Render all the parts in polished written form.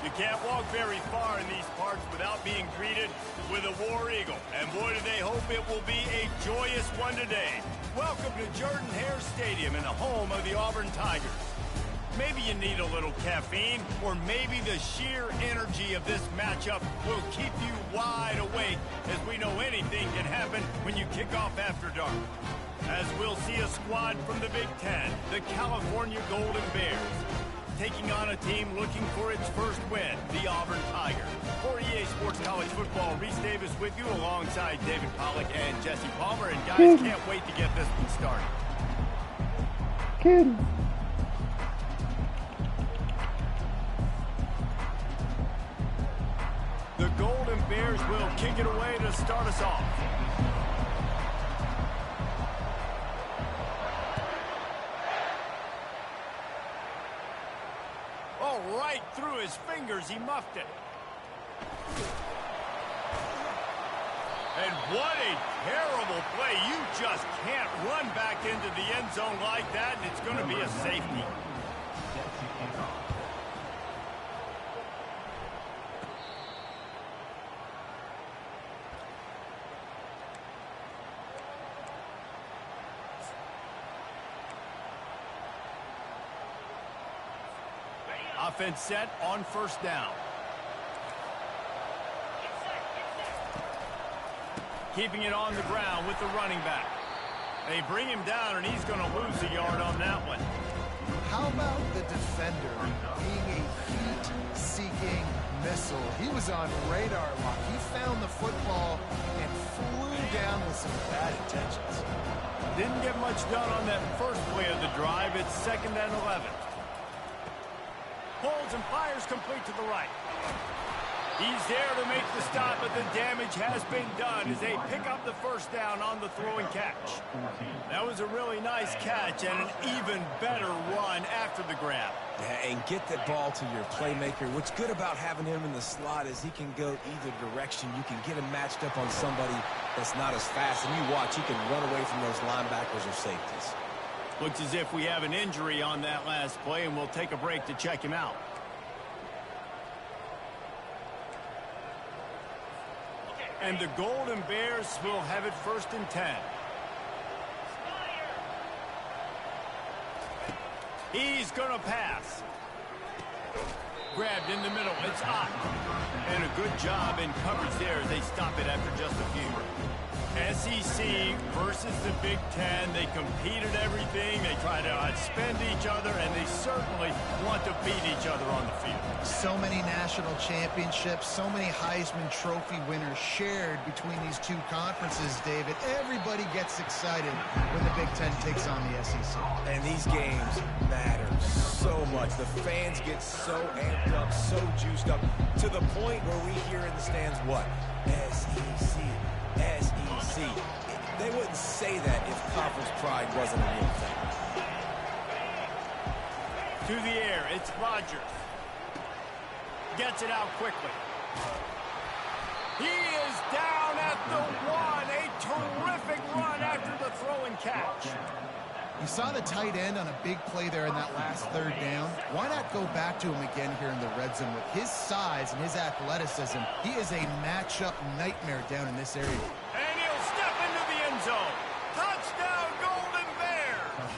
You can't walk very far in these parts without being greeted with a War Eagle. And boy, do they hope it will be a joyous one today. Welcome to Jordan-Hare Stadium and the home of the Auburn Tigers. Maybe you need a little caffeine, or maybe the sheer energy of this matchup will keep you wide awake, as we know anything can happen when you kick off after dark. As we'll see a squad from the Big Ten, the California Golden Bears, taking on a team looking for its first win, the Auburn Tigers. For EA Sports College Football, Reese Davis with you alongside David Pollack and Jesse Palmer. And guys, can't wait to get this one started. Good. The Golden Bears will kick it away to start us off. Oh, right through his fingers, he muffed it. And what a terrible play. You just can't run back into the end zone like that, and it's going to be a safety. Offense set on first down. Keeping it on the ground with the running back. They bring him down, and he's going to lose a yard on that one. How about the defender being a heat-seeking missile? He was on radar lock. He found the football and flew down with some bad intentions. Didn't get much done on that first play of the drive. It's 2nd and 11. Holds and fires complete to the right. He's there to make the stop, but the damage has been done as they pick up the first down on the throwing catch. That was a really nice catch and an even better run after the grab. Yeah, and get that ball to your playmaker. What's good about having him in the slot is he can go either direction. You can get him matched up on somebody that's not as fast, and you watch, he can run away from those linebackers or safeties. Looks as if we have an injury on that last play, and we'll take a break to check him out. And the Golden Bears will have it 1st and 10. He's going to pass. Grabbed in the middle. It's up. And a good job in coverage there as they stop it after just a few. SEC versus the Big Ten. They compete at everything. They try to outspend each other, and they certainly want to beat each other on the field. So many national championships, so many Heisman Trophy winners shared between these two conferences, David. Everybody gets excited when the Big Ten takes on the SEC. And these games matter so much. The fans get so amped up, so juiced up, to the point where we hear in the stands what? SEC. SEC. They wouldn't say that if conference pride wasn't a real thing. To the air, it's Rodgers. Gets it out quickly. He is down at the 1. A terrific run after the throw and catch. You saw the tight end on a big play there in that last 3rd down. Why not go back to him again here in the red zone? With his size and his athleticism, he is a matchup nightmare down in this area. And he'll step into the end zone. Touchdown, Golden Bears!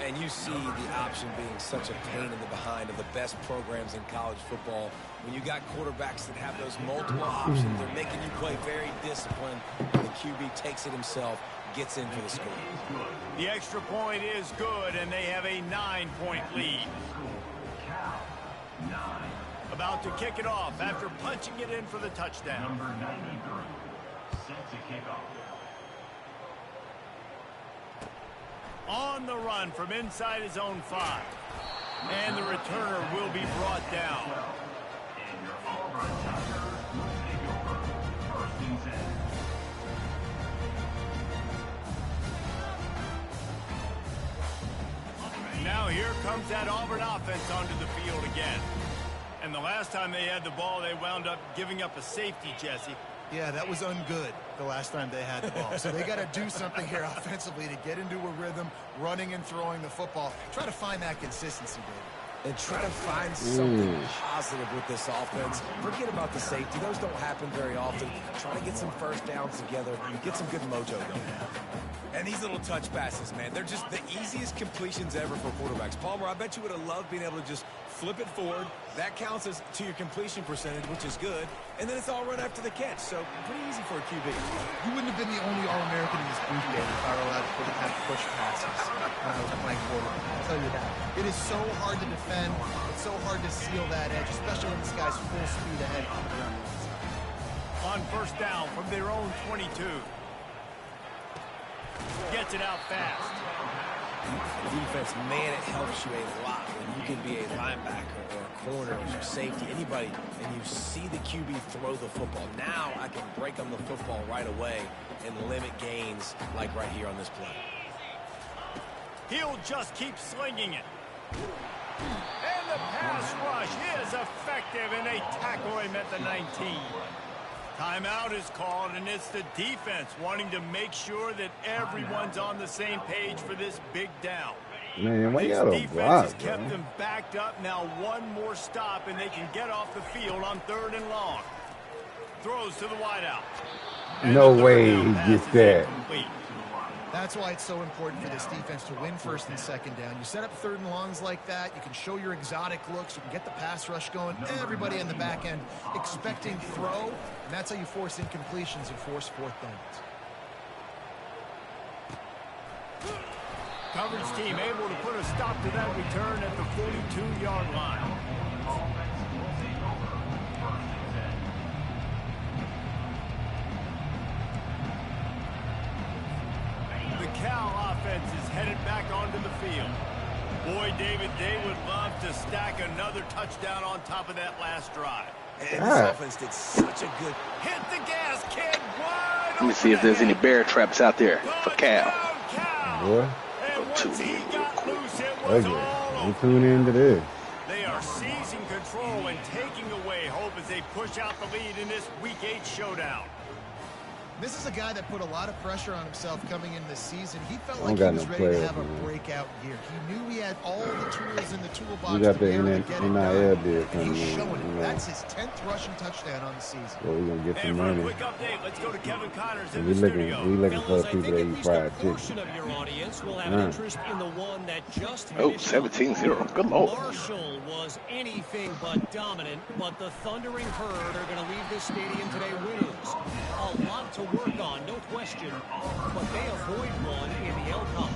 And you see the option being such a pain in the behind of the best programs in college football. When you got quarterbacks that have those multiple options, they're making you play very disciplined. And the QB takes it himself, gets in for the score. The extra point is good, and they have a 9-point lead. About to kick it off after punching it in for the touchdown. Number 93, set to kick off. On the run from inside his own 5. And the returner will be brought down. And your Auburn Tigers will take over 1st and 10. Now here comes that Auburn offense onto the field again. And the last time they had the ball, they wound up giving up a safety, Jesse. Yeah, that was ungood the last time they had the ball. So they got to do something here offensively to get into a rhythm, running and throwing the football. Try to find that consistency, David. and try to find something positive with this offense. Forget about the safety. Those don't happen very often. Try to get some first downs together, get some good mojo going. And these little touch passes, man, they're just the easiest completions ever for quarterbacks. Palmer, I bet you would have loved being able to just flip it forward. That counts as to your completion percentage, which is good. And then it's all run after the catch, so pretty easy for a QB. You wouldn't have been the only All-American in this booth game if I were allowed to put in that push passes when I was playing quarterback. I'll tell you that. It is so hard to defend. It's so hard to seal that edge, especially when this guy's full speed ahead coming around the inside. On first down from their own 22. Gets it out fast. Defense, man, it helps you a lot when you can be a linebacker or a corner or safety, anybody, and you see the QB throw the football. Now I can break on the football right away and limit gains like right here on this play. He'll just keep slinging it. And the pass rush is effective, and they tackle him at the 19. Timeout is called, and it's the defense wanting to make sure that everyone's on the same page for this big down. Man, why This y'all defense block, has kept bro? them backed up. Now one more stop, and they can get off the field on 3rd and long. Throws to the wideout. And No the third way down he pass gets is that. incomplete. That's why it's so important for this defense to win 1st and 2nd down. You set up 3rd and longs like that. You can show your exotic looks. You can get the pass rush going. Everybody in the back end expecting throw. And that's how you force incompletions and force 4th downs. Coverage team able to put a stop to that return at the 42-yard line. The Cal offense is headed back onto the field. Boy, David, they would love to stack another touchdown on top of that last drive. And this offense did such a good... Hit the gas, kid. Wide Let me see if there's any bear traps out there for Cal. Boy, And tune once in he real got quick. loose, it was okay. all I'm over. tuning into this. They are seizing control and taking away hope as they push out the lead in this Week 8 showdown. This is a guy that put a lot of pressure on himself coming in this season. He felt I like don't he got was no ready to players, have a man. breakout year. He knew he had all the tools in the toolbox We got to the be able to get it NIL done. deal And coming he's in, showing you it. know. That's his 10th rushing touchdown on the season. So we're gonna get some And for a money. quick update, let's go to Kevin Connors And in we the looking studio. for Fellas, I people think to at eat least a fried portion chicken. of your audience will have an interest in the one that just Oh, finished up. 17-0. Good lord. Marshall was anything but dominant, but the Thundering Herd are going to leave this stadium today winners. A lot to work on, no question, but they avoid one in the Elcon.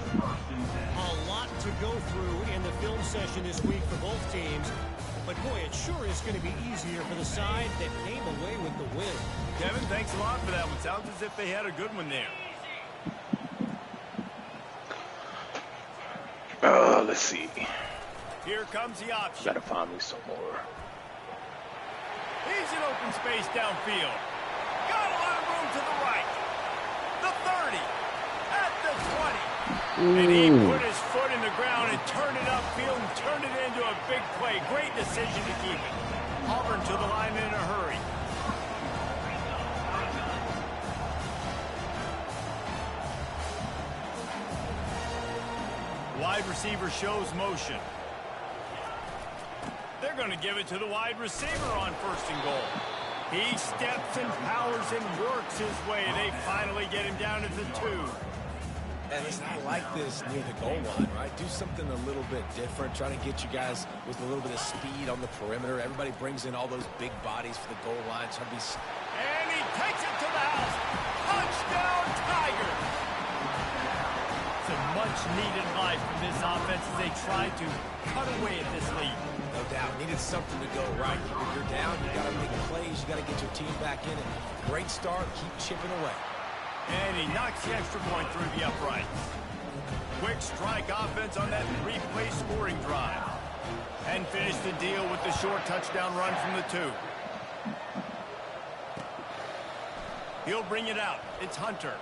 A lot to go through in the film session this week for both teams, but boy, it sure is going to be easier for the side that came away with the win. Kevin, thanks a lot for that one. Sounds as if they had a good one there. Let's see. Here comes the option. Gotta find me some more. He's in open space downfield. Got a lot of room to the right. The 30. At the 20. And he put his foot in the ground and turned it upfield and turned it into a big play. Great decision to keep it. Auburn to the line in a hurry. Wide receiver shows motion. They're going to give it to the wide receiver on 1st and goal. He steps and powers and works his way. They finally get him down at the 2. And it's not like this near the goal line, right? Do something a little bit different. Try to get you guys with a little bit of speed on the perimeter. Everybody brings in all those big bodies for the goal line. Try to be... And he takes it to the house. Touchdown, Tigers. It's a much-needed life from this offense as they try to cut away at this lead. No doubt. Needed something to go right. When you're down, you got to make plays. You got to get your team back in it. Great start. Keep chipping away. And he knocks the extra point through the uprights. Quick strike offense on that 3-play scoring drive. And finish the deal with the short touchdown run from the 2. He'll bring it out. It's Hunter.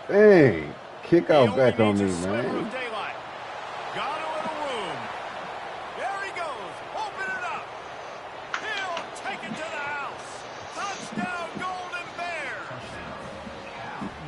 Dang, kick He out only back on needs me, a sliver of man. daylight. Got a little room. There he goes. Open it up. He'll take it to the house. Touchdown, Golden Bear.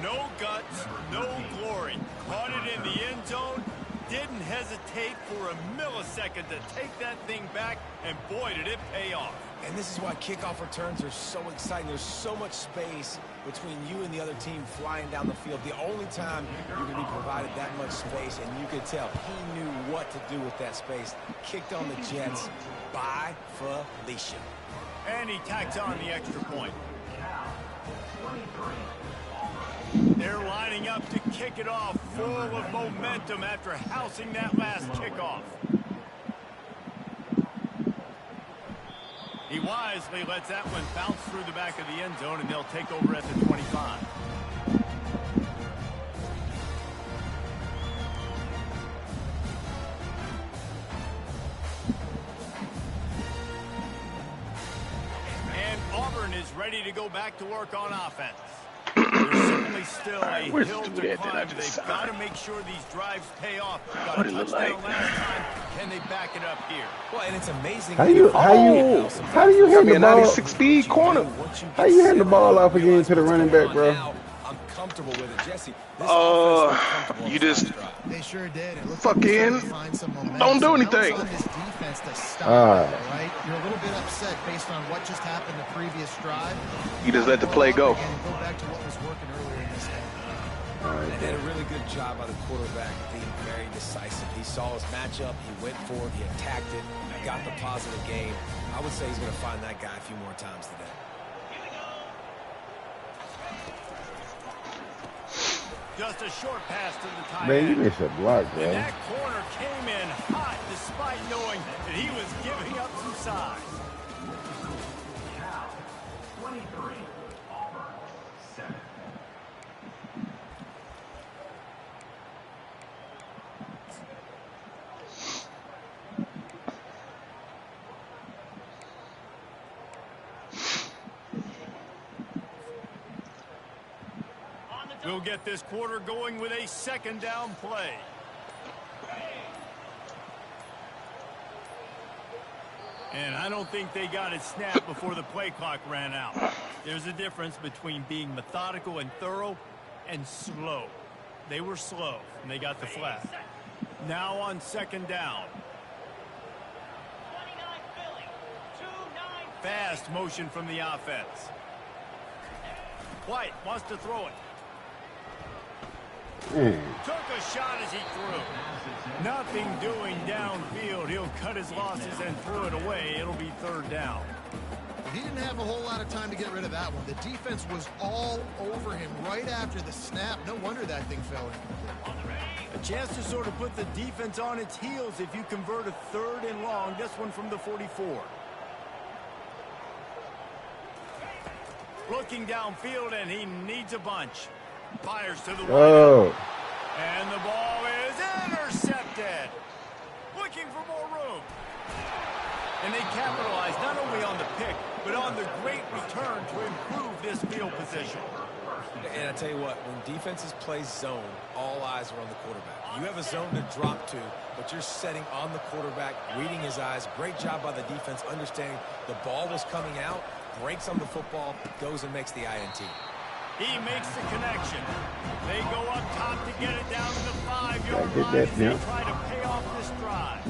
No guts, no glory. Caught it in the end zone. didn't hesitate for a millisecond to take that thing back, and boy, did it pay off. And this is why kickoff returns are so exciting. There's so much space between you and the other team flying down the field. The only time you're going to be provided that much space, and you could tell he knew what to do with that space. Kicked on the Jets by Felicia. And he tacks on the extra point. They're lining up to kick it off, full of momentum after housing that last kickoff. He wisely lets that one bounce through the back of the end zone, and they'll take over at the 25. And Auburn is ready to go back to work on offense. There's certainly still a hill to climb. They've got to make sure these drives pay off. Got a touchdown last time. Can they back it up here? Well, and it's amazing. How do you hand the ball? 96 speed corner. How you hand the ball off again to the running back, bro? I'm comfortable with it, Jesse. You just They sure did. It looked fucking like find some momentum. don't do anything. On this defense to stop it, right? You're a little bit upset based on what just happened the previous drive. You just let the play go. And go back to what was working earlier in this game. They did a really good job by the quarterback being very decisive. He saw his matchup, he went for it, he attacked it, got the positive game. I would say he's going to find that guy a few more times today. Just a short pass to the tight Man, you end. missed a block, bro. And that corner came in hot despite knowing that he was giving up some size. Cal, 23. Auburn, 7. We'll get this quarter going with a second down play. And I don't think they got it snapped before the play clock ran out. There's a difference between being methodical and thorough and slow. They were slow, and they got the flag. Now on second down. Fast motion from the offense. White wants to throw it. Took a shot as he threw. Nothing doing downfield. He'll cut his losses and throw it away. It'll be third down. He didn't have a whole lot of time to get rid of that one. The defense was all over him right after the snap. No wonder that thing fell in. A chance to sort of put the defense on its heels if you convert a third and long. This one from the 44. Looking downfield, and he needs a bunch. Fires to the wide. And the ball is intercepted. Looking for more room. And they capitalize not only on the pick, but on the great return to improve this field position. And I tell you what, when defenses play zone, all eyes are on the quarterback. You have a zone to drop to, but you're setting on the quarterback, reading his eyes. Great job by the defense, understanding the ball was coming out, breaks on the football, goes and makes the INT. He makes the connection. They go up top to get it down to the 5-yard line as they try to pay off this drive.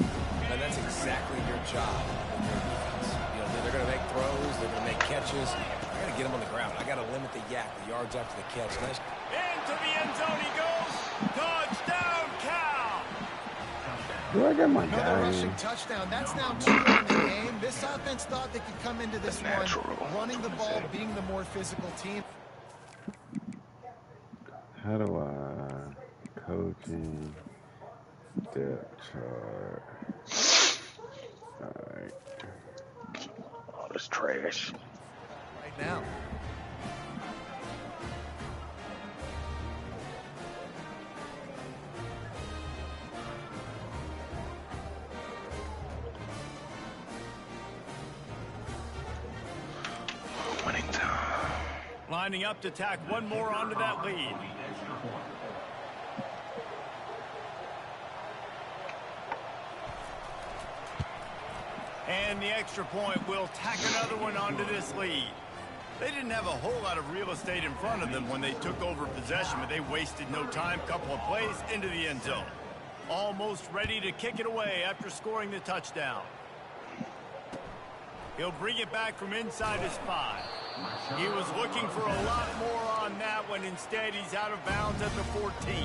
And that's exactly your job in your defense. You know, they're going to make throws, they're going to make catches. I got to get them on the ground. I got to limit the yak, the yards after the catch. Into the end zone he goes. Touchdown, Cal. Do I got my Another guy? rushing touchdown. That's now 2 in the game. This offense thought they could come into this one running the ball, being the more physical team. How do I coaching depth chart? Alright. Oh, that's trash. Right now. Winning time. Lining up to tack one more onto that lead. And the extra point will tack another one onto this lead. They didn't have a whole lot of real estate in front of them when they took over possession, but they wasted no time. Couple of plays into the end zone. Almost ready to kick it away after scoring the touchdown. He'll bring it back from inside his 5. He was looking for a lot more on that one. Instead, he's out of bounds at the 14.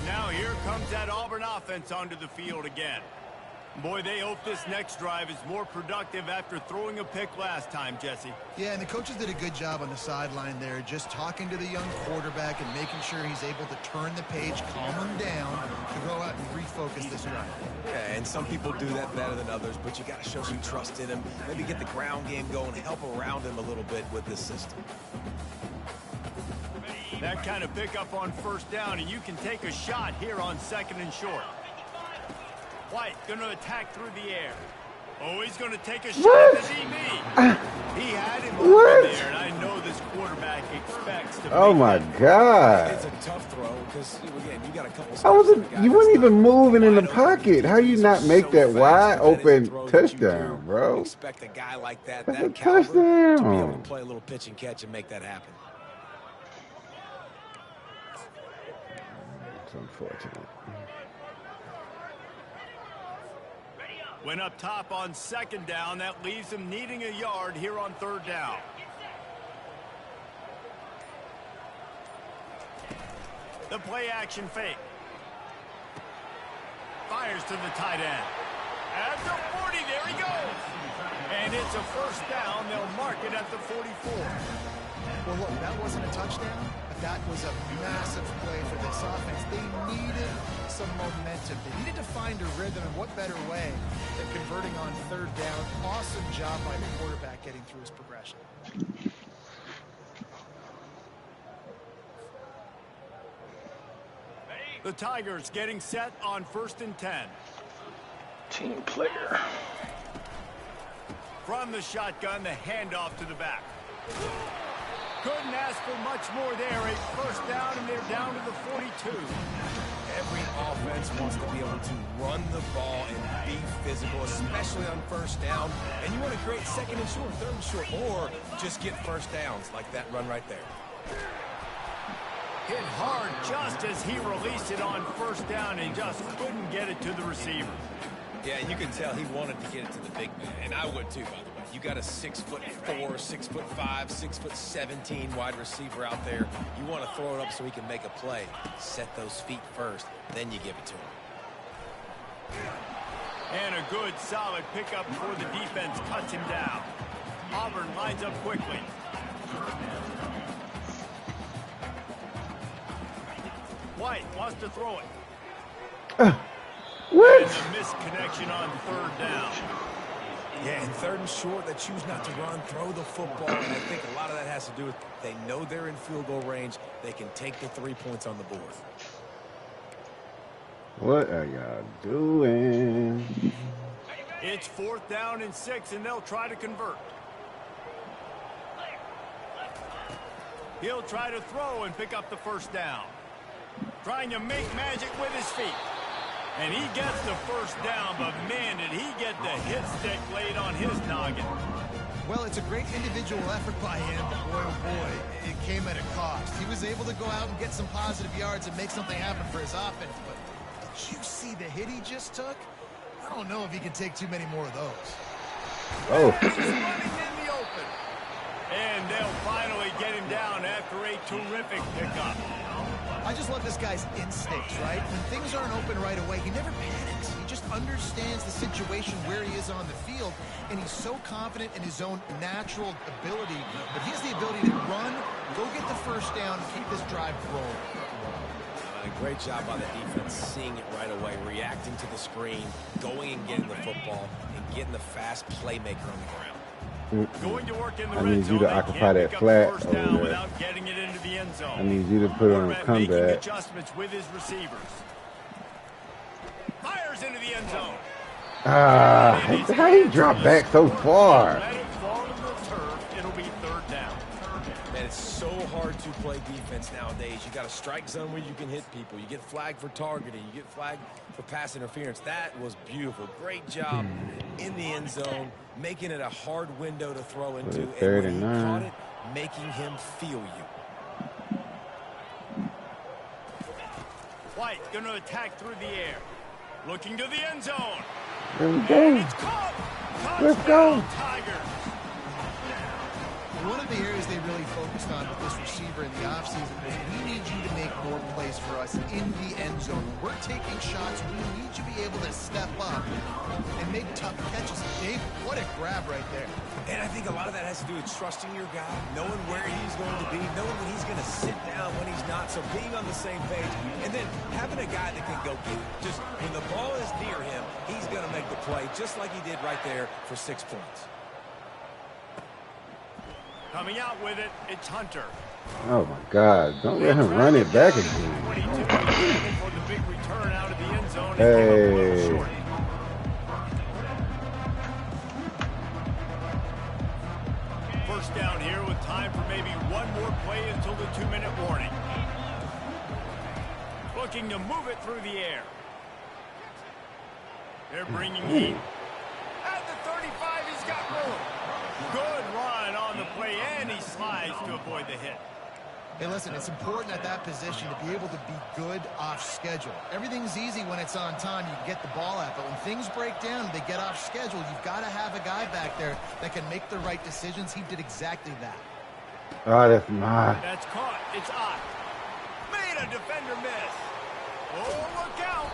Now here comes that Auburn offense onto the field again. Boy, they hope this next drive is more productive after throwing a pick last time, Jesse. Yeah, and the coaches did a good job on the sideline there, just talking to the young quarterback and making sure he's able to turn the page, calm him down, to go out and refocus this drive. Yeah, and some people do that better than others, but you got to show some trust in him. Maybe get the ground game going, help around him a little bit with this system. That kind of pickup on first down, and you can take a shot here on 2nd and short. White going to attack through the air. Oh, he's going to take a shot at the DB. He had him over there, and I know this quarterback expects to. Oh my God! It's a tough throw because again, you got a couple. You weren't even moving in the pocket. How you not make that wide open touchdown, bro? Expect a guy like that, That's a that caliber, to be touchdown. able to play a little pitch and catch and make that happen. It's unfortunate. Went up top on 2nd down. That leaves him needing a yard here on 3rd down. The play action fake. Fires to the tight end. At the 40, there he goes. And it's a 1st down. They'll mark it at the 44. Well, look, that wasn't a touchdown, but that was a massive play for this offense. They needed some momentum. They needed to find a rhythm, and what better way than converting on 3rd down. Awesome job by the quarterback getting through his progression. The Tigers getting set on 1st and 10. Team player. From the shotgun, the handoff to the back. Couldn't ask for much more there. A 1st down, and they're down to the 42. Every offense wants to be able to run the ball and be physical, especially on 1st down. And you want to create 2nd and short, 3rd and short, or just get 1st downs like that run right there. Hit hard just as he released it on 1st down and just couldn't get it to the receiver. Yeah, you can tell he wanted to get it to the big man, and I would too, by the way. You got a 6'4", 6'5", 6'17" wide receiver out there. You want to throw it up so he can make a play. Set those feet first, then you give it to him. And a good, solid pickup before the defense cuts him down. Auburn lines up quickly. White wants to throw it. What? And a missed connection on 3rd down. Yeah, and 3rd and short, they choose not to run, throw the football, and I think a lot of that has to do with they know they're in field goal range. They can take the 3 points on the board. What are y'all doing? It's 4th down and 6, and they'll try to convert. He'll try to throw and pick up the 1st down. Trying to make magic with his feet. And he gets the 1st down, but man, did he get the hit stick laid on his noggin. Well, it's a great individual effort by him, but boy, oh boy, it came at a cost. He was able to go out and get some positive yards and make something happen for his offense, but did you see the hit he just took? I don't know if he can take too many more of those. Oh. He's running in the open. And they'll finally get him down after a terrific pickup. I just love this guy's instincts, right? When things aren't open right away, he never panics. He just understands the situation where he is on the field, and he's so confident in his own natural ability. But he has the ability to run, go get the 1st down, and keep this drive rolling. Great job by the defense, seeing it right away, reacting to the screen, going and getting the football, and getting the fast playmaker on the ground. Going to work in the I red need you zone. to occupy that flat over there. Without getting it into the end zone. I need you to put on a Quarterback making comeback. adjustments with his receivers. Fires into the end zone. How he dropped back so far? Let it fall to the turf. It'll be 3rd down. Man, it's so hard to play defense nowadays. You got a strike zone where you can hit people. You get flagged for targeting. You get flagged for pass interference. That was beautiful. Great job in the end zone, making it a hard window to throw into. And when he caught it, making him feel you. White going to attack through the air. Looking to the end zone. There we go. It's caught. Let's go. Tigers. One of the areas they really focused on with this receiver in the offseason was we need you to make more plays for us in the end zone. When we're taking shots, we need you to be able to step up and make tough catches. Dave, what a grab right there. And I think a lot of that has to do with trusting your guy, knowing where he's going to be, knowing when he's going to sit down, when he's not. So being on the same page, and then having a guy that can go get it. Just when the ball is near him, he's going to make the play, just like he did right there for 6 points. Coming out with it, it's Hunter. Oh my God! Don't let him run it back again. 22 for the big return out of the end zone. Hey. First down here with time for maybe one more play until the 2-minute warning. Looking to move it through the air. They're bringing heat. At the 35, he's got room. Good run on the play, and he slides to avoid the hit. Hey, listen, it's important at that position to be able to be good off schedule. Everything's easy when it's on time. You can get the ball out, but when things break down, they get off schedule. You've got to have a guy back there that can make the right decisions. He did exactly that. Oh, that's mine. That's caught. It's off. Made a defender miss. Oh, look out.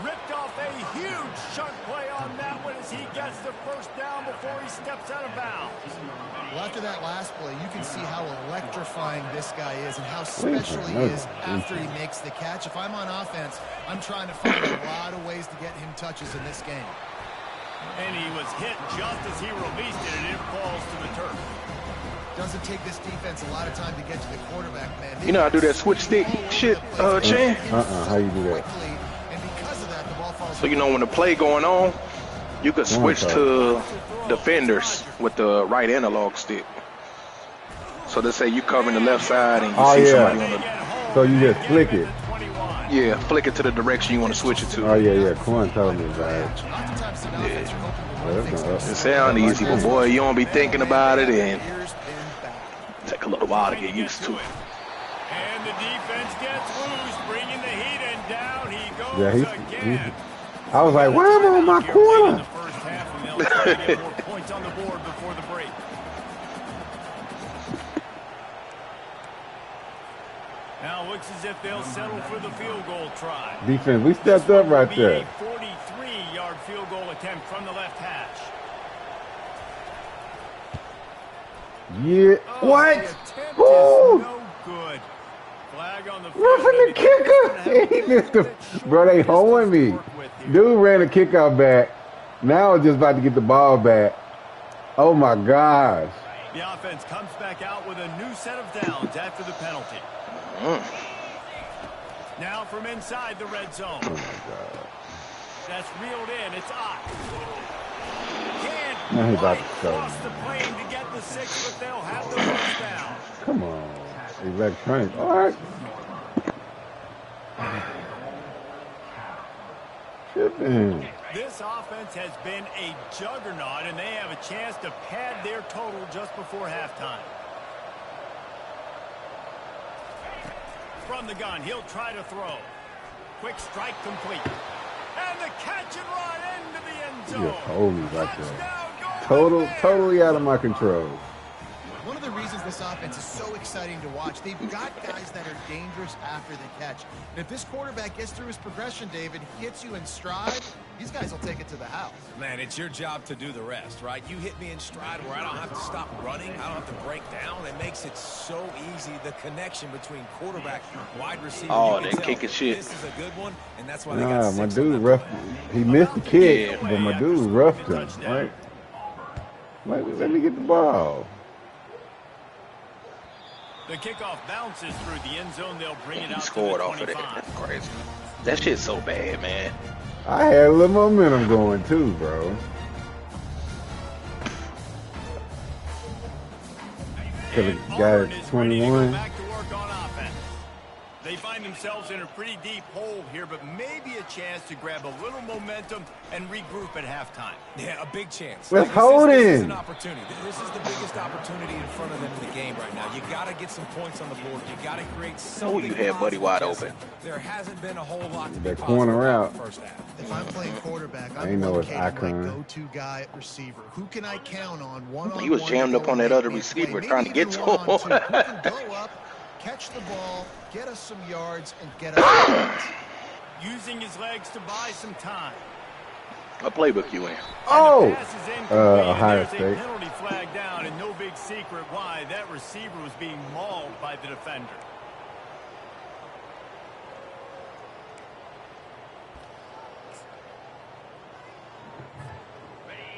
Ripped off a huge chunk play on that one as he gets the first down before he steps out of bounds. Well, after that last play, you can see how electrifying this guy is and how special he is after he makes the catch. If I'm on offense, I'm trying to find a lot of ways to get him touches in this game. And he was hit just as he released it, and it falls to the turf. Doesn't take this defense a lot of time to get to the quarterback, man. You know how to do that switch stick shit, Chan? How you do that? So you know when the play going on, you could switch to defenders with the right analog stick. So let's say you covering the left side and you see somebody on the... So you just flick it. Yeah, flick it to the direction you want to switch it to. Oh yeah, Quan told me about it. Yeah. It sounds easy, but boy, you don't be thinking about it and take a little while to get used to it. And the defense gets loose, bringing the heat, and down he goes again. I was like, why am I on my corner? The first half, and they'll try to get more points on the board before the break. Now looks as if they'll settle for the field goal try. Defense, we stepped up right there. A 43-yard field goal attempt from the left hash. Yeah. What? Ooh. No good. Flag on the field. Roughing the kicker. He missed the. Bro, they holding me. Dude ran a kickoff back. Now I'm just about to get the ball back. Oh my gosh. The offense comes back out with a new set of downs after the penalty. Now from inside the red zone. Oh my God. That's reeled in. It's off. Now he about to cross the plane to get the 6, but they'll have the first down. Come on. Electronic. All right. Shipping. This offense has been a juggernaut, and they have a chance to pad their total just before halftime. From the gun, he'll try to throw. Quick strike complete. And the catch and run into the end zone. You're holy right there. Totally out of my control. One of the reasons this offense is so exciting to watch, they've got guys that are dangerous after the catch. And if this quarterback gets through his progression, David, hits you in stride, these guys will take it to the house. Man, it's your job to do the rest, right? You hit me in stride where I don't have to stop running. I don't have to break down. It makes it so easy, the connection between quarterback and wide receiver. Oh, they kicking shit. This is a good one, and that's why they got 6 my dude roughed. He missed the kick, but my dude roughed him, right? Let me get the ball. The kickoff bounces through the end zone. They'll bring it out. He scored off of that. That's crazy. That shit's so bad, man. I had a little momentum going too, bro. could And have got Auburn it is ready to go 21. back to work on offense. They find themselves in a pretty deep hole here, but maybe a chance to grab a little momentum and regroup at halftime. Yeah, a big chance. Let's hold This is it. an opportunity. This is the biggest opportunity in front of them in the game right now. You got to get some points on the board. You got to create something. you had Buddy wide open. There hasn't been a whole lot to be That corner positive out. about the first half. If I'm playing quarterback, I I'm know it's locating my Icon. go-to guy at receiver. Who can I count on one-on-one? He was jammed up on that other receiver trying to get to him. Who can go up, catch the ball, get us some yards, and get us some points. Using his legs to buy some time. What playbook you in? Oh! And the pass is incomplete, Ohio and there's State. a penalty flag down, and no big secret why. That receiver was being mauled by the defender.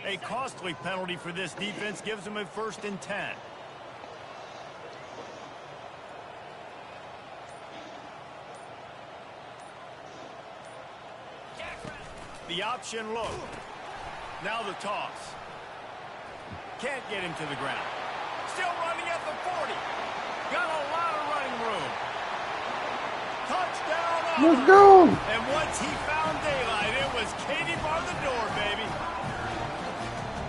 A costly penalty for this defense gives them a 1st and 10. The option look. Now the toss. Can't get him to the ground. Still running at the 40. Got a lot of running room. Touchdown. Let's go. And once he found daylight, it was Katie bar the door, baby.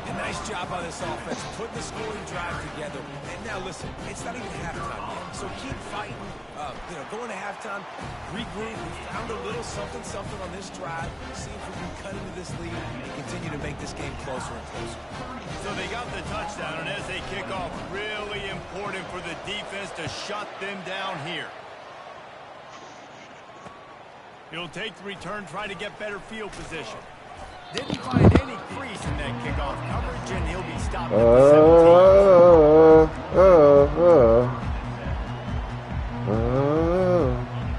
A nice job on this offense, putting the scoring drive together. And now listen, it's not even halftime yet, so keep fighting. Going to halftime, regroup. We found a little something on this drive. See if we can cut into this lead and continue to make this game closer and closer. So they got the touchdown, and as they kick off, really important for the defense to shut them down here. He'll take the return, try to get better field position. Didn't find any crease in that kickoff coverage, and he'll be stopped at the 17.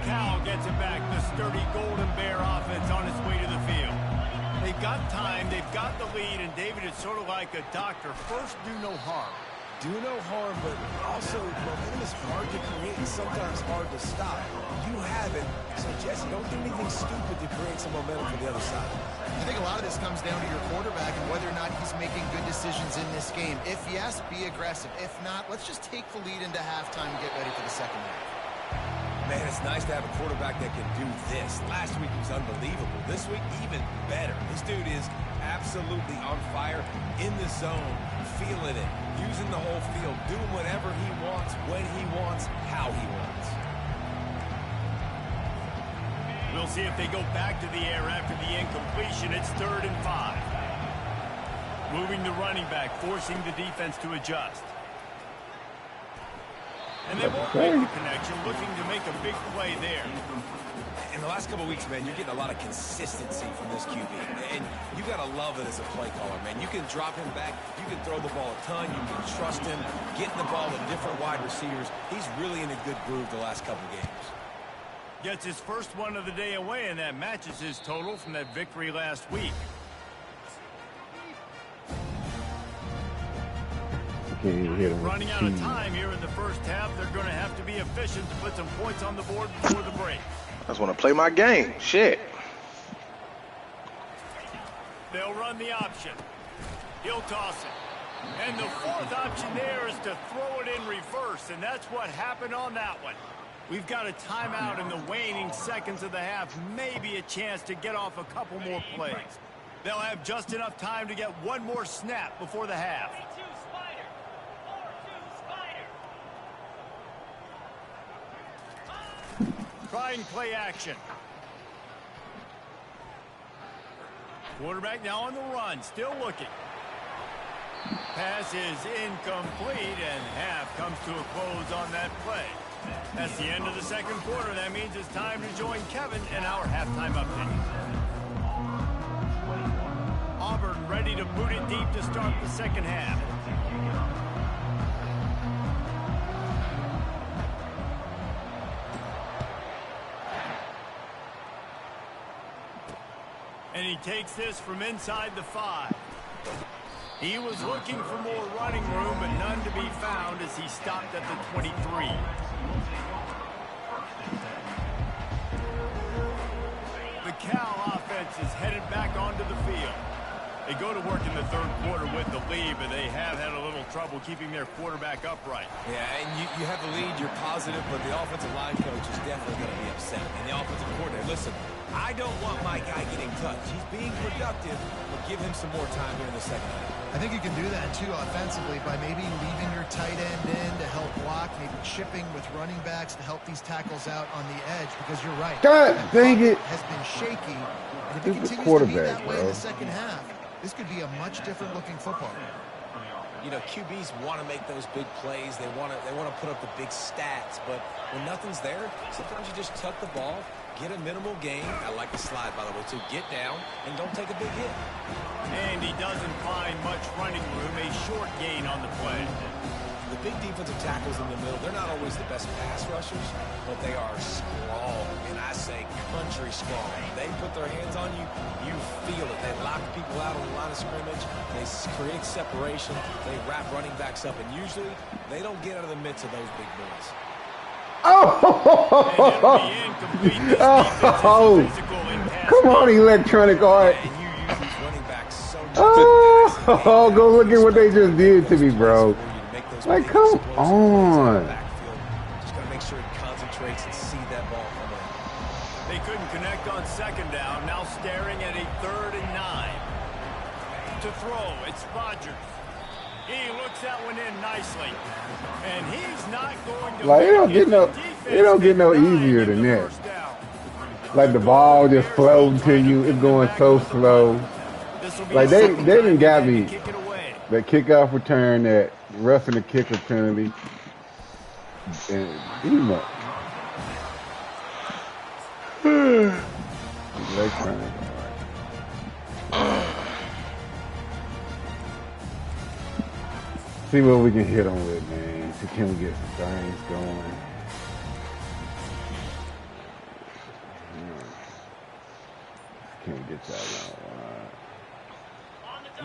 Cal gets it back. The sturdy Golden Bear offense on its way to the field. They've got time. They've got the lead, and David, it's sort of like a doctor. First, do no harm. Do no harm, but also momentum is hard to create and sometimes hard to stop. You have it, so Jesse, don't do anything stupid to create some momentum for the other side. I think a lot of this comes down to your quarterback and whether or not he's making good decisions in this game. If yes, be aggressive. If not, let's just take the lead into halftime and get ready for the second half. Man, it's nice to have a quarterback that can do this. Last week he was unbelievable. This week, even better. This dude is absolutely on fire, in the zone, feeling it, using the whole field, doing whatever he wants, when he wants, how he wants. We'll see if they go back to the air after the incompletion. It's 3rd and 5. Moving the running back, forcing the defense to adjust. And they won't make the connection, looking to make a big play there. In the last couple of weeks, man, you're getting a lot of consistency from this QB. And you got to love it as a play caller, man. You can drop him back. You can throw the ball a ton. You can trust him, getting the ball to different wide receivers. He's really in a good groove the last couple of games. Gets his first one of the day away, and that matches his total from that victory last week. Can't even hit him. Running out of time here in the first half. They're going to have to be efficient to put some points on the board before the break. I just want to play my game. Shit. They'll run the option. He'll toss it. And the 4th option there is to throw it in reverse, and that's what happened on that one. We've got a timeout in the waning seconds of the half, maybe a chance to get off a couple more plays. They'll have just enough time to get one more snap before the half. Try and play action. Quarterback now on the run, still looking. Pass is incomplete, and half comes to a close on that play. That's the end of the second quarter. That means it's time to join Kevin in our halftime update. Auburn ready to boot it deep to start the second half. And he takes this from inside the 5. He was looking for more running room, but none to be found as he stopped at the 23. The Cal offense is headed back onto the field. They go to work in the third quarter with the lead, but they have had a little trouble keeping their quarterback upright. Yeah, and you have the lead, you're positive, but the offensive line coach is definitely going to be upset. And the offensive coordinator, listen, I don't want my guy getting touched. He's being productive, but give him some more time here in the second half. I think you can do that, too, offensively, by maybe leaving your tight end in to help block, maybe chipping with running backs to help these tackles out on the edge, because you're right. God dang it. Has been shaky, and if it This is continues to be quarterback, that way in bro. the second half, this could be a much different looking football. You know, QBs want to make those big plays. They want to put up the big stats, but when nothing's there, sometimes you just tuck the ball, get a minimal gain. I like the slide, by the way, too. Get down and don't take a big hit. And he doesn't find much running room, a short gain on the play. The big defensive tackles in the middle, they're not always the best pass rushers, but they are strong, and I say country strong. They put their hands on you, you feel it. They lock people out on the line of scrimmage. They create separation. They wrap running backs up, and usually they don't get out of the midst of those big boys. Oh, come on, electronic art. And you use these running backs so much. Oh, go look at what they just did to me, bro. Like, come on. Just got to make sure he concentrates and see that ball come in. They couldn't connect on second down. Now staring at a 3rd and 9. To throw, it's Rodgers. He looks that one in nicely. And he's not going to Like, it don't get no easier than that. Like, the ball just floating to you. It's going so slow. Like, they didn't got me. That kickoff return, that roughing the kicker penalty. And see what we can hit them with, man. See, can we get some things going? Can't get that one.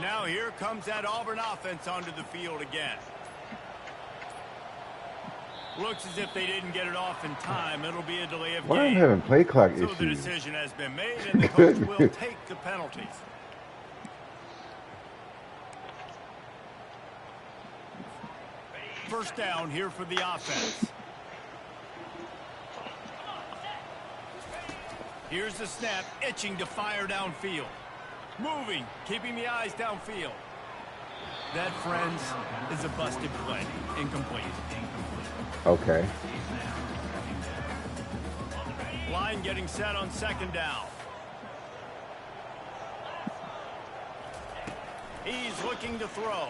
Now here comes that Auburn offense onto the field again. Looks as if they didn't get it off in time. It'll be a delay of game. Why am I having play clock So issues? the decision has been made, and the coach will take the penalties. First down here for the offense. Here's the snap, itching to fire downfield. Moving, keeping the eyes downfield. That, friends, is a busted play. Incomplete. Okay. Line getting set on second down. He's looking to throw.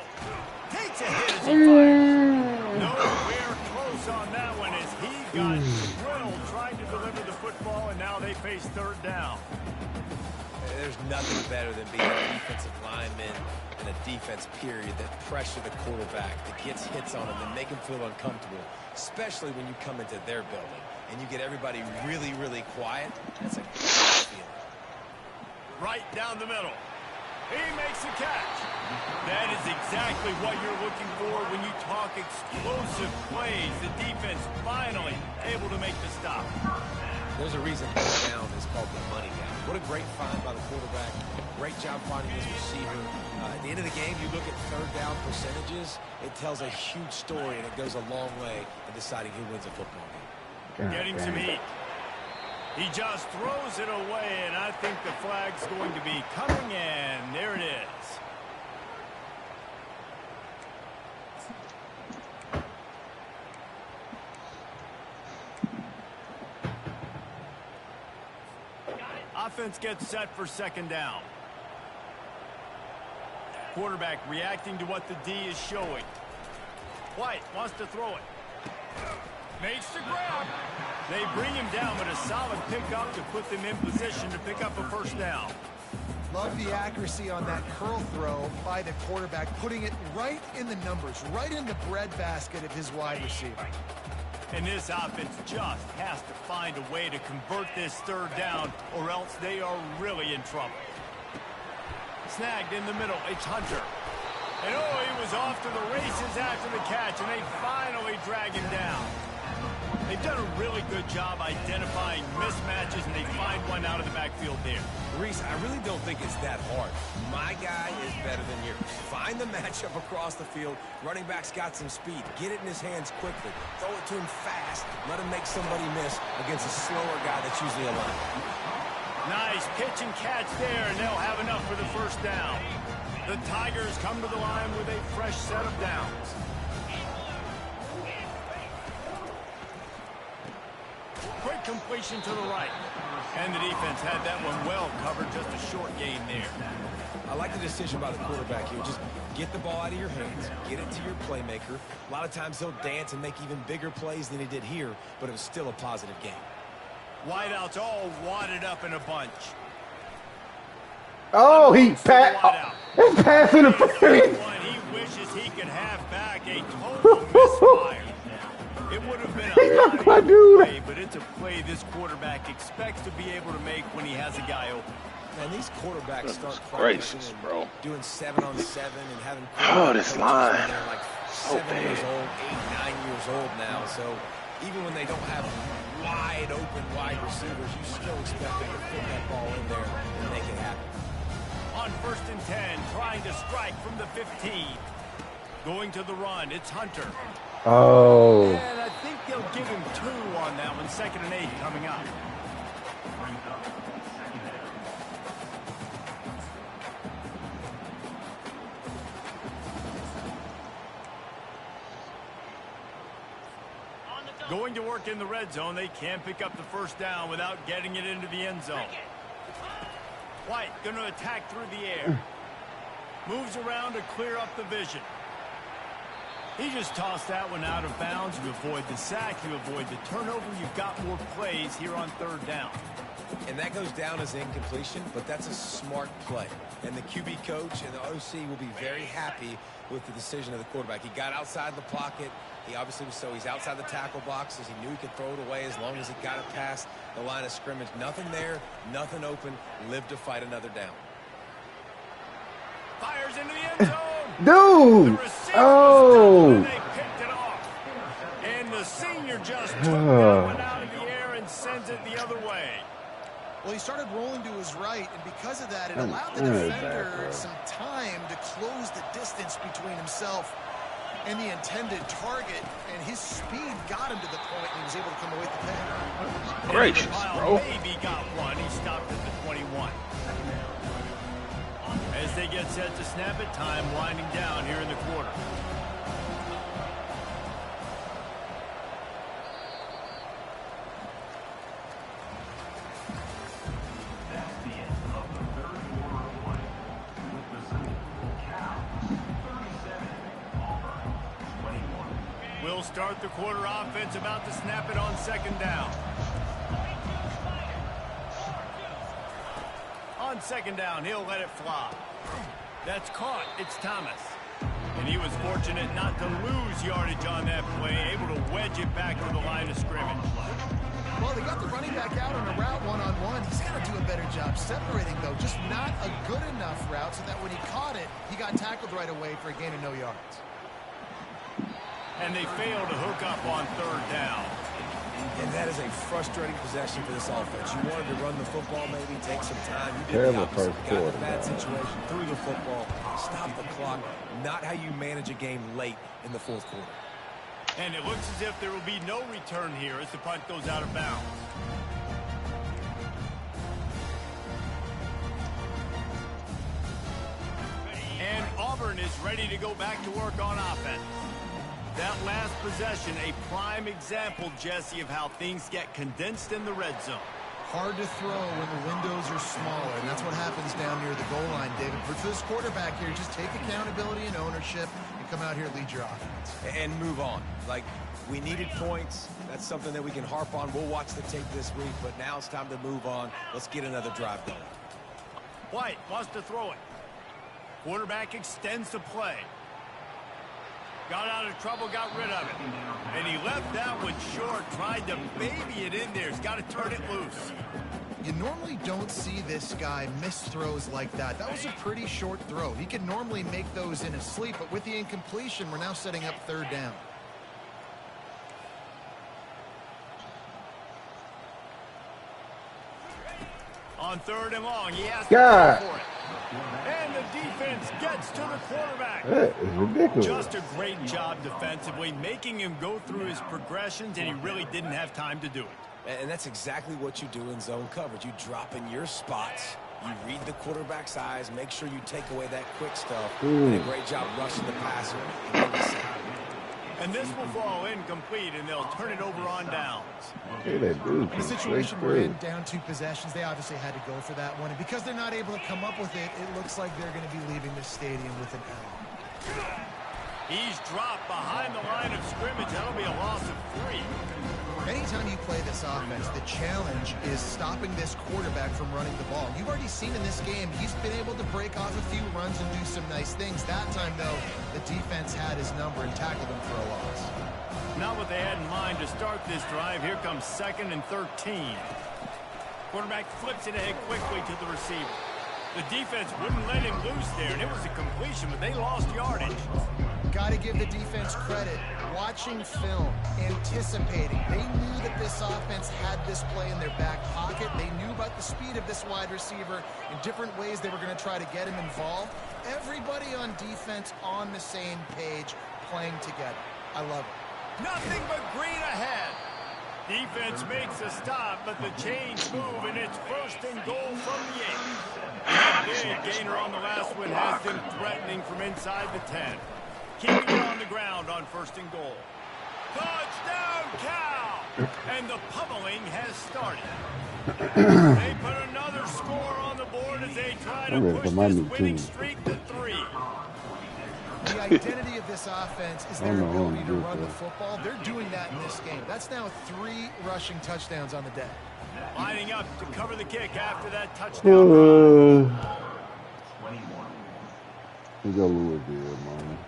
Takes a hit as he fires. Nowhere close on that one as he got drilled trying to deliver the football, and now they face 3rd down. There's nothing better than being a defensive lineman in a defense period that pressure the quarterback, that gets hits on him, and make him feel uncomfortable, especially when you come into their building and you get everybody really, really quiet. That's a great feeling. Right down the middle. He makes the catch. That is exactly what you're looking for when you talk explosive plays. The defense finally able to make the stop. There's a reason this down is called the money down. What a great find by the quarterback. Great job finding his receiver. At the end of the game, you look at 3rd down percentages. It tells a huge story, and it goes a long way in deciding who wins a football game. Getting some heat. He just throws it away, and I think the flag's going to be coming in. There it is. Offense gets set for second down. Quarterback reacting to what the D is showing. White wants to throw it. Makes the grab. They bring him down, but a solid pickup to put them in position to pick up a first down. Love the accuracy on that curl throw by the quarterback, putting it right in the numbers, right in the breadbasket of his wide receiver. And this offense just has to find a way to convert this 3rd down, or else they are really in trouble. Snagged in the middle, it's Hunter. And oh, he was off to the races after the catch, and they finally drag him down. They've done a really good job identifying mismatches, and they find one out of the backfield there. Reese, I really don't think it's that hard. My guy is better than yours. Find the matchup across the field. Running back's got some speed. Get it in his hands quickly. Throw it to him fast. Let him make somebody miss against a slower guy that's usually a lineman. Nice pitch and catch there, and they'll have enough for the first down. The Tigers come to the line with a fresh set of downs. Quick completion to the right. And the defense had that one well covered, just a short gain there. I like the decision by the quarterback here. Just get the ball out of your hands, get it to your playmaker. A lot of times he'll dance and make even bigger plays than he did here, but it was still a positive game. Wideouts all wadded up in a bunch. Oh, he pass interference. He wishes he could have back a total misfire. It would have been a play, but it's a play this quarterback expects to be able to make when he has a guy open. Man, these quarterbacks start gracious, bro. Doing 7-on-7 and having this line like so 7 years old, 8, 9 years old now. So even when they don't have wide open wide receivers, you still expect them to put that ball in there and make it happen. On 1st and 10, trying to strike from the 15. Going to the run, it's Hunter. Oh. And I think they'll give him 2 on that one. 2nd and 8 coming up. Going to work in the red zone. They can't pick up the first down without getting it into the end zone. White going to attack through the air. Moves around to clear up the vision. He just tossed that one out of bounds. You avoid the sack. You avoid the turnover. You've got more plays here on 3rd down. And that goes down as incompletion, but that's a smart play. And the QB coach and the OC will be very happy with the decision of the quarterback. He got outside the pocket. He obviously was he's outside the tackle boxes. He knew he could throw it away as long as he got it past the line of scrimmage. Nothing there, nothing open. Live to fight another down. Fires into the end zone. Dude. Oh. They picked it off. And the senior just took that one out of the air and sends it the other way. Well, he started rolling to his right, and because of that, it allowed the defender some time to close the distance between himself and the intended target, and his speed got him to the point, and he was able to come away with the pick. Gracious, bro. Maybe got one. He stopped at the 21. As they get set to snap it, time winding down here in the quarter. That's the end of the 3rd quarter of play. With the score, Ncaa 37, Auburn 21. We'll start the quarter offense, about to snap it on 2nd down. On 2nd down, he'll let it fly. That's caught. It's Thomas. And he was fortunate not to lose yardage on that play, able to wedge it back to the line of scrimmage. Well, they got the running back out on a route one-on-one. He's got to do a better job separating, though. Just not a good enough route so that when he caught it, he got tackled right away for a gain of no yards. And they failed to hook up on 3rd down. And that is a frustrating possession for this offense. You wanted to run the football, maybe take some time. You did Terrible the opposite. first Got in quarter, a bad man. situation, threw the football, stopped the clock. Not how you manage a game late in the 4th quarter. And it looks as if there will be no return here as the punt goes out of bounds. And Auburn is ready to go back to work on offense. That last possession, a prime example, Jesse, of how things get condensed in the red zone. Hard to throw when the windows are smaller, and that's what happens down near the goal line, David. For this quarterback here, just take accountability and ownership and come out here and lead your offense. And move on. Like, we needed points. That's something that we can harp on. We'll watch the tape this week, but now it's time to move on. Let's get another drive going. White wants to throw it. Quarterback extends the play. Got out of trouble, got rid of it. And he left that one short, tried to baby it in there. He's got to turn it loose. You normally don't see this guy miss throws like that. That was a pretty short throw. He can normally make those in his sleep, but with the incompletion, we're now setting up 3rd down. On 3rd and long, he has to God. go for it. And the defense gets to the quarterback. That is ridiculous. Just a great job defensively, making him go through his progressions, and he really didn't have time to do it. And that's exactly what you do in zone coverage. You drop in your spots. You read the quarterback's eyes. Make sure you take away that quick stuff. And a great job rushing the passer. And this will fall incomplete, and they'll turn it over on downs. Hey, that dude. In the situation we're in, down 2 possessions, they obviously had to go for that one. And because they're not able to come up with it, it looks like they're going to be leaving the stadium with an L. He's dropped behind the line of scrimmage. That'll be a loss of 3. Anytime you play this offense, the challenge is stopping this quarterback from running the ball. You've already seen in this game, he's been able to break off a few runs and do some nice things. That time, though, the defense had his number and tackled him for a loss. Not what they had in mind to start this drive. Here comes 2nd and 13. Quarterback flips it ahead quickly to the receiver. The defense wouldn't let him loose there, and it was a completion, but they lost yardage. Got to give the defense credit. Watching film, anticipating. They knew that this offense had this play in their back pocket. They knew about the speed of this wide receiver in different ways they were going to try to get him involved. Everybody on defense on the same page, playing together. I love it. Nothing but green ahead. Defense makes a stop, but the chains move, and it's 1st and goal from the 8. Big gainer on the last one has them threatening from inside the 10. Keeping it on the ground on 1st and goal. Touchdown, Cal! And the pummeling has started. They put another score on the board as they try to push this winning streak to 3. The identity of this offense is their ability to run the football. They're doing that in this game. That's now 3 rushing touchdowns on the day. Lining up to cover the kick after that touchdown. We go Louisville, man.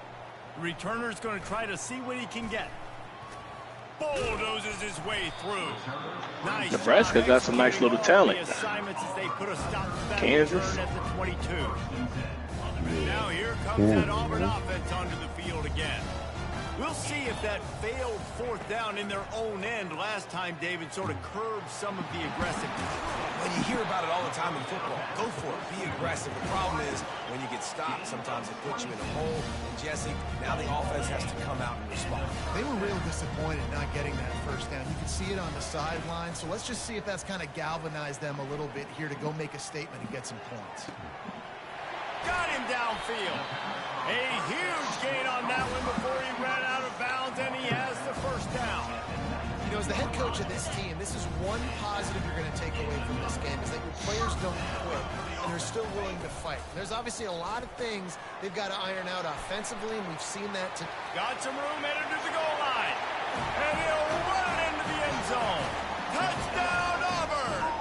Returner's going to try to see what he can get. Bulldozes his way through. Nice. Nebraska got some nice little talent. Assignments as they put a stop to that Kansas. return at the 22. Now here comes that Auburn offense onto the field again. We'll see if that failed 4th down in their own end last time, David, sort of curbed some of the aggressiveness. When you hear about it all the time in football, go for it. Be aggressive. The problem is when you get stopped, sometimes it puts you in a hole. And Jesse, now the offense has to come out and respond. They were real disappointed not getting that 1st down. You can see it on the sideline. So let's just see if that's kind of galvanized them a little bit here to go make a statement and get some points. Got him downfield. A huge gain on that one before he ran out of bounds, and he has the 1st down. You know, as the head coach of this team, this is one positive you're going to take away from this game, is that your players don't quit, and they're still willing to fight. There's obviously a lot of things they've got to iron out offensively, and we've seen that today. Got some room headed to the goal line. And he'll run it into the end zone. Touchdown, Auburn!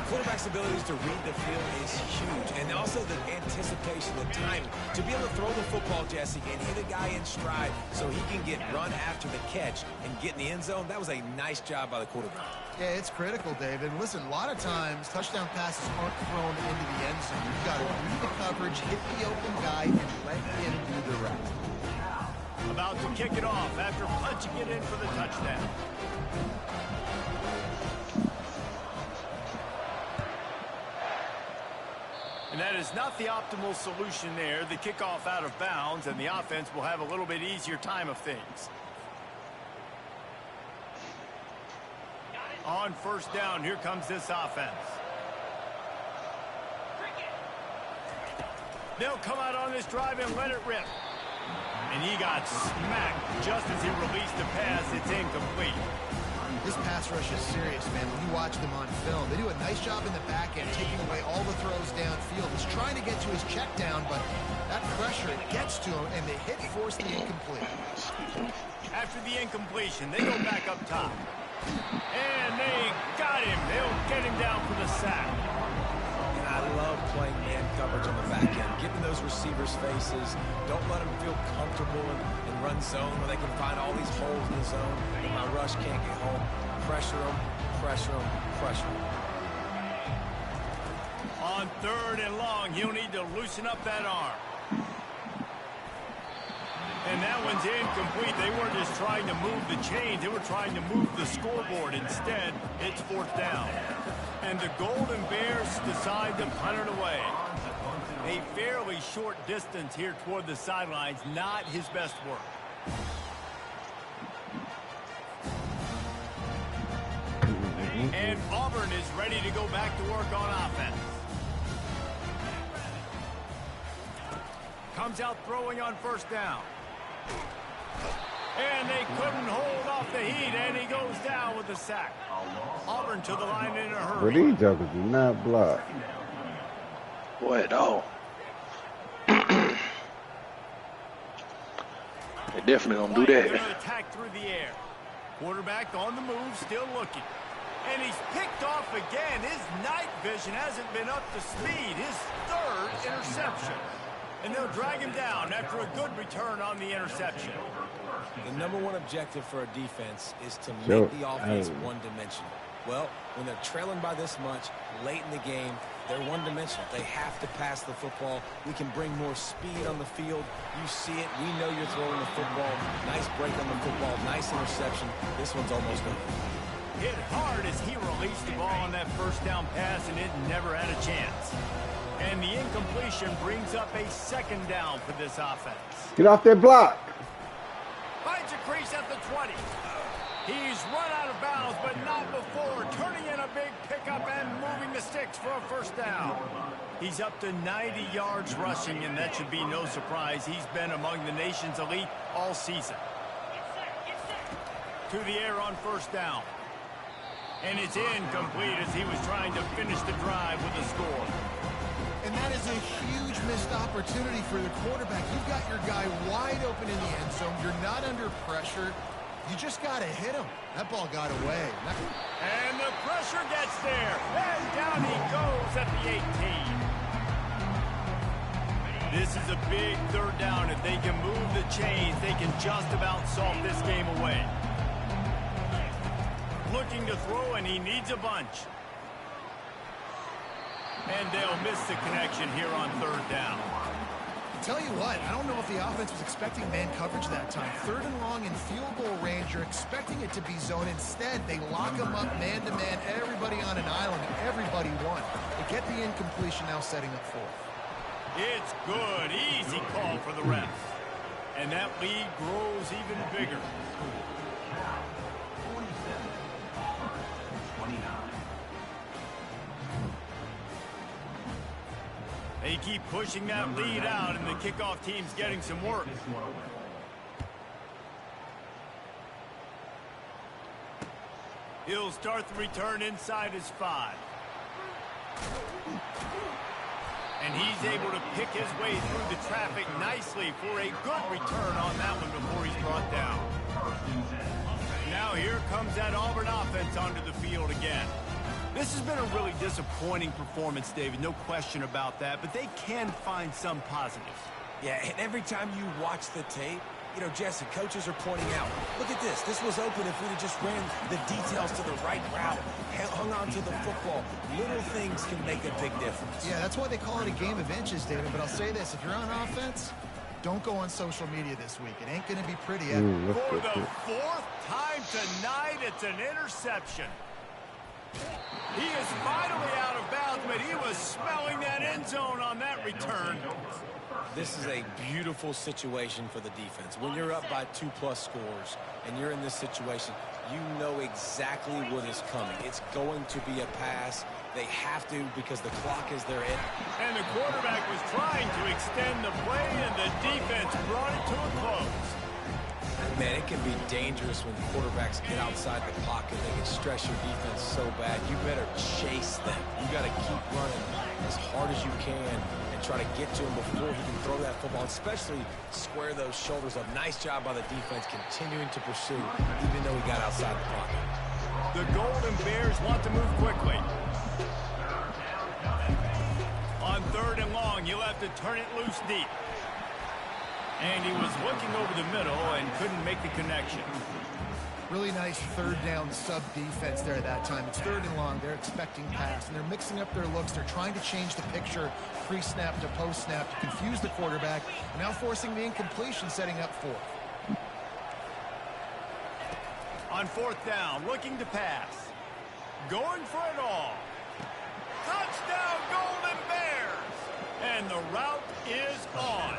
Quarterback's abilities to read the field is huge, and also the anticipation, the timing. To be able to throw the football, Jesse, and hit a guy in stride so he can get run after the catch and get in the end zone, that was a nice job by the quarterback. Yeah, it's critical, David. Listen, a lot of times, touchdown passes aren't thrown into the end zone. You've got to read the coverage, hit the open guy, and let him do the rest. About to kick it off after punching it in for the touchdown. And that is not the optimal solution there. The kickoff out of bounds, and the offense will have a little bit easier time of things. On 1st down, here comes this offense. They'll come out on this drive and let it rip. And he got smacked just as he released the pass. It's incomplete. This pass rush is serious, man. When you watch them on film, they do a nice job in the back end, taking away all the throws downfield. He's trying to get to his check down, but that pressure gets to him, and the hit forced the incomplete. After the incompletion, they go back up top. And they got him. They'll get him down for the sack. And I love playing man coverage on the back end, getting those receivers' faces. Don't let them feel comfortable and run zone where they can find all these holes in the zone that my rush can't get home. Pressure them, pressure them, pressure them. On 3rd and long, he'll need to loosen up that arm. And that one's incomplete. They weren't just trying to move the chains. They were trying to move the scoreboard. Instead, it's 4th down. And the Golden Bears decide to punt it away. A fairly short distance here toward the sidelines. Not his best work. And Auburn is ready to go back to work on offense. Comes out throwing on 1st down. And they couldn't hold off the heat, and he goes down with the sack. Auburn to the line in a hurry. But these jokers do not block. Boy, no. They definitely don't do that. Attack through the air. Quarterback on the move, still looking. And he's picked off again. His night vision hasn't been up to speed. His 3rd interception. And they'll drag him down after a good return on the interception. The #1 objective for a defense is to make the offense one-dimensional. Well, when they're trailing by this much late in the game, they're one-dimensional. They have to pass the football. We can bring more speed on the field. You see it. We know you're throwing the football. Nice break on the football. Nice interception. This one's almost over. Hit hard as he released the ball on that 1st down pass, and it never had a chance. And the incompletion brings up a 2nd down for this offense. Get off that block. Finds a crease at the 20. He's run out of bounds, but not before turning in a big pickup and moving the sticks for a 1st down. He's up to 90 yards rushing, and that should be no surprise. He's been among the nation's elite all season. To the air on 1st down. And it's incomplete as he was trying to finish the drive with a score. And that is a huge missed opportunity for the quarterback. You've got your guy wide open in the end zone. You're not under pressure. You just got to hit him. That ball got away. And the pressure gets there. And down he goes at the 18. This is a big 3rd down. If they can move the chains, they can just about solve this game away. Looking to throw, and he needs a bunch. And they'll miss the connection here on 3rd down. Tell you what, I don't know if the offense was expecting man coverage that time. 3rd and long in field goal range, you're expecting it to be zone. Instead, they lock them up man-to-man, everybody on an island, everybody won. They get the incompletion, now setting up 4th. It's good. Easy call for the refs. And that lead grows even bigger. They keep pushing that lead out, and the kickoff team's getting some work. He'll start the return inside his 5. And he's able to pick his way through the traffic nicely for a good return on that one before he's brought down. Now here comes that Auburn offense onto the field again. This has been a really disappointing performance, David, no question about that, but they can find some positives. Yeah, and every time you watch the tape, you know, Jesse, coaches are pointing out, look at this. This was open if we'd have just ran the details to the right route, hung on to the football. Little things can make a big difference. Yeah, that's why they call it a game of inches, David, but I'll say this. If you're on offense, don't go on social media this week. It ain't going to be pretty. For the 4th time tonight, it's an interception. He is finally out of bounds, but he was smelling that end zone on that return. This is a beautiful situation for the defense. When you're up by 2+ scores and you're in this situation, you know exactly what is coming. It's going to be a pass. They have to because the clock is their end. And the quarterback was trying to extend the play, and the defense brought it to a close. Man, it can be dangerous when quarterbacks get outside the pocket. They can stress your defense so bad. You better chase them. You got to keep running as hard as you can and try to get to him before he can throw that football, especially square those shoulders up. Nice job by the defense continuing to pursue, even though he got outside the pocket. The Golden Bears want to move quickly. On 3rd and long, you'll have to turn it loose deep. And he was looking over the middle and couldn't make the connection. Really nice third down sub defense there at that time. It's 3rd and long. They're expecting pass, and they're mixing up their looks. They're trying to change the picture pre-snap to post-snap to confuse the quarterback, and now forcing the incompletion, setting up 4th. On 4th down, looking to pass. Going for it all. Touchdown, Golden Bears! And the route is on.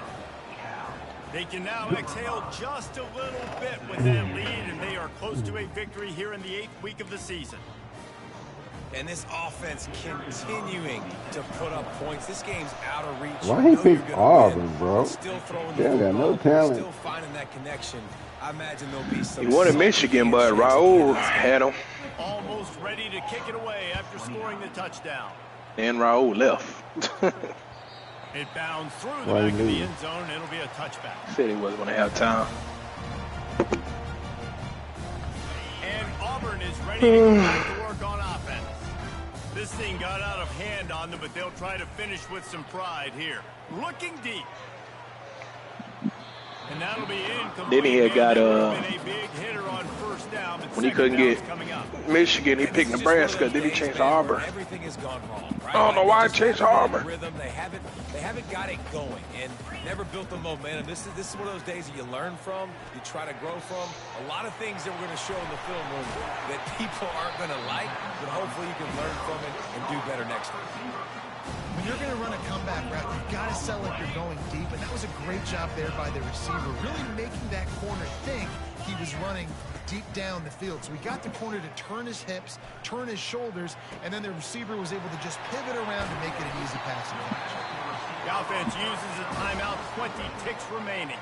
They can now exhale just a little bit with that lead, and they are close to a victory here in the 8th week of the season. And this offense continuing to put up points. This game's out of reach. Why he picked Auburn, bro? Still throwing They got no talent. Still finding that connection. I imagine there'll be some. He wanted Michigan, but Raul had him. Almost ready to kick it away after scoring the touchdown. And Raul left. It bounds through the back of the end zone. It'll be a touchback. Said he wasn't going to have time. And Auburn is ready to go back to work on offense. This thing got out of hand on them, but they'll try to finish with some pride here. Looking deep. And that'll be incomplete. Then he had got a big hitter on 1st down, when he couldn't get Michigan, he picked Nebraska. Then he changed to Auburn. Everything has gone wrong. Right? I don't know why he changed to Auburn. Rhythm, they haven't got it going and never built the momentum. This is one of those days that you learn from, you try to grow from. A lot of things that we're going to show in the film room that people aren't going to like, but hopefully you can learn from it and do better next time. When you're going to run a comeback route, you've got to sell like you're going deep, and that was a great job there by the receiver, really making that corner think he was running deep down the field. So he got the corner to turn his hips, turn his shoulders, and then the receiver was able to just pivot around to make it an easy pass and catch. The offense uses a timeout, 20 ticks remaining.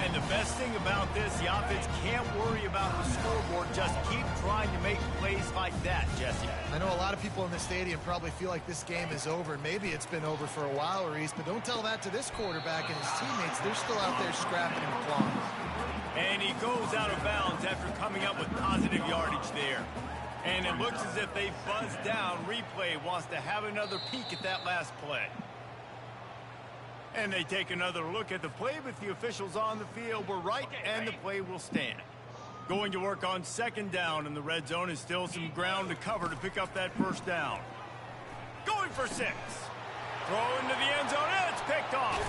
And the best thing about this, the offense can't worry about the scoreboard. Just keep trying to make plays like that, Jesse. I know a lot of people in the stadium probably feel like this game is over. Maybe it's been over for a while, Reese, but don't tell that to this quarterback and his teammates. They're still out there scrapping and clawing. And he goes out of bounds after coming up with positive yardage there. And it looks as if they buzzed down. Replay wants to have another peek at that last play. And they take another look at the play, but the officials on the field were right, and the play will stand. Going to work on 2nd down in the red zone is still some ground to cover to pick up that 1st down. Going for 6. Throw into the end zone, and it's picked off.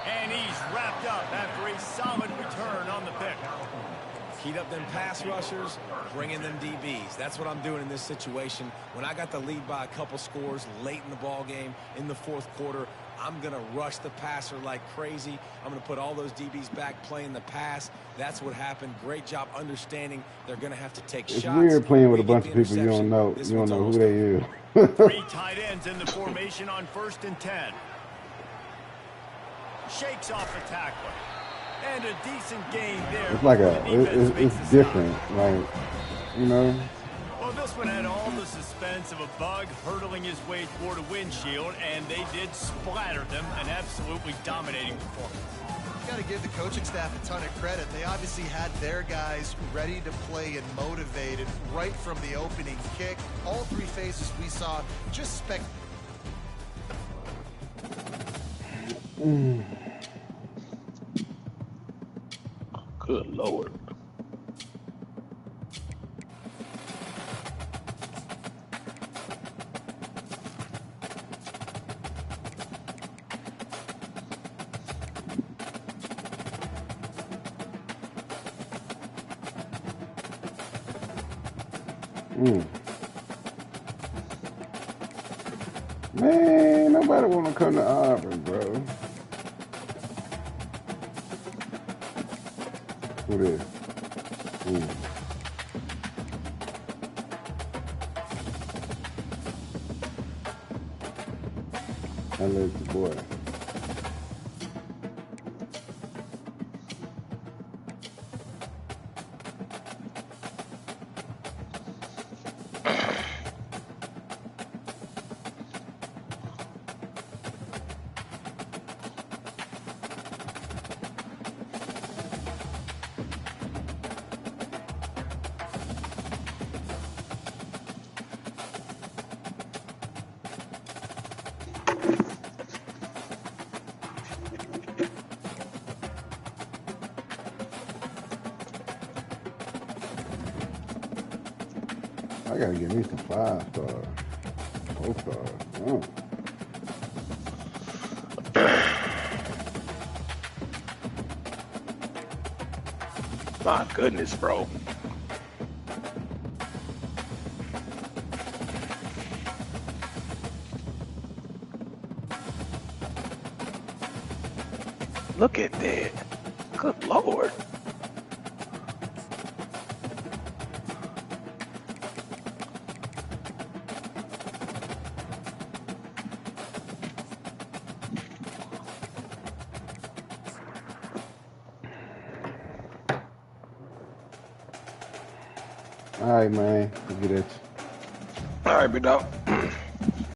And he's wrapped up after a solid return on the pick. Heat up them pass rushers, bring in them DBs. That's what I'm doing in this situation. When I got the lead by a couple scores late in the ball game in the 4th quarter, I'm going to rush the passer like crazy. I'm going to put all those DBs back playing the pass. That's what happened. Great job understanding they're going to have to take shots. It's weird playing with a bunch of people you don't know. You don't know who they is. 3 tight ends in the formation on 1st and 10. Shakes off a tackler. And a decent game there. It's like it's different. Like, you know. Well, this one had all the suspense of a bug hurtling his way toward a windshield, and they did splatter them. An absolutely dominating performance. You got to give the coaching staff a ton of credit. They obviously had their guys ready to play and motivated right from the opening kick. All 3 phases we saw just Good Lord. Man, nobody want to come to Auburn, bro. Who this? I love the boy. I gotta get me some 5 stars. 4 stars. My goodness, bro. Look at that. Good Lord. All right, man. Look at that. All right, big dog.